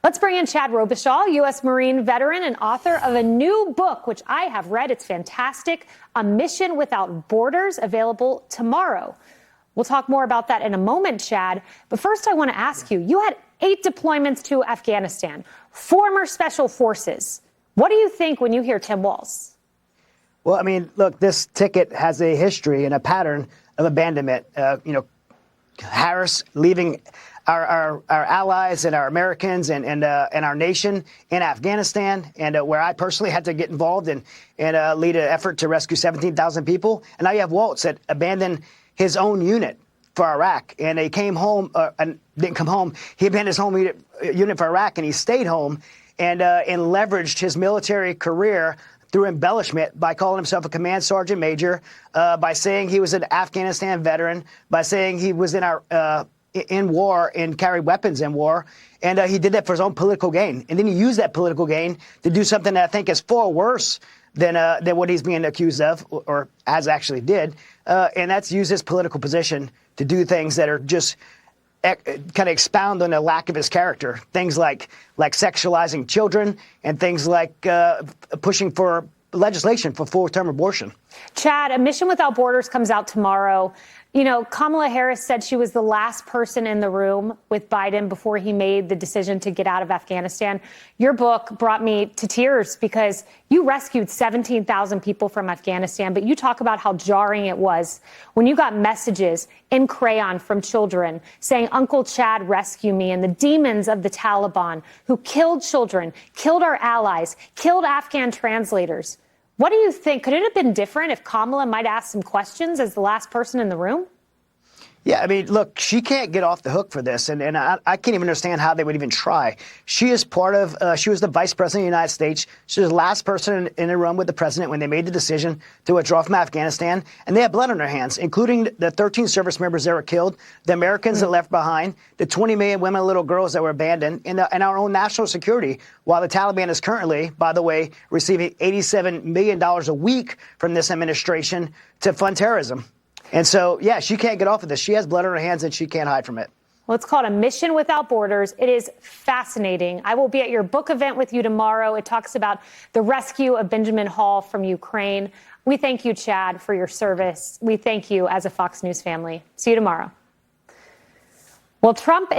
Let's bring in Chad Robichaux, U.S. Marine veteran and author of a new book, which I have read. It's fantastic, A Mission Without Borders, available tomorrow. We'll talk more about that in a moment, Chad. But first, I want to ask you, you had 8 deployments to Afghanistan, former special forces. What do you think when you hear Tim Walz? Well, I mean, look, this ticket has a history and a pattern of abandonment. Harris leaving our allies and our Americans and our nation in Afghanistan, and where I personally had to get involved and lead an effort to rescue 17,000 people. And now you have Walz that abandoned his own unit for Iraq, and he came home and didn't come home. He abandoned his home unit for Iraq, and he stayed home and leveraged his military career through embellishment by calling himself a command sergeant major, by saying he was an Afghanistan veteran, by saying he was in war and carried weapons in war. And he did that for his own political gain. And then he used that political gain to do something that I think is far worse than what he's being accused of, or has actually did. And that's use his political position to do things that are just kind of expound on the lack of his character. Things like sexualizing children, and things like pushing for legislation for full-term abortion. Chad, A Mission Without Borders comes out tomorrow. You know, Kamala Harris said she was the last person in the room with Biden before he made the decision to get out of Afghanistan. Your book brought me to tears because you rescued 17,000 people from Afghanistan, but you talk about how jarring it was when you got messages in crayon from children saying, "Uncle Chad, rescue me," and the demons of the Taliban who killed children, killed our allies, killed Afghan translators. What do you think? Could it have been different if Kamala might ask some questions as the last person in the room? Yeah, I mean, look, she can't get off the hook for this, and I can't even understand how they would even try. She is part of, she was the vice president of the United States. She was the last person in a room with the president when they made the decision to withdraw from Afghanistan, and they had blood on their hands, including the 13 service members that were killed, the Americans that left behind, the 20 million women and little girls that were abandoned, and our own national security, while the Taliban is currently, by the way, receiving $87 million a week from this administration to fund terrorism. And so, yeah, she can't get off of this. She has blood on her hands, and she can't hide from it. Well, it's called A Mission Without Borders. It is fascinating. I will be at your book event with you tomorrow. It talks about the rescue of Benjamin Hall from Ukraine. We thank you, Chad, for your service. We thank you as a Fox News family. See you tomorrow. Well, Trump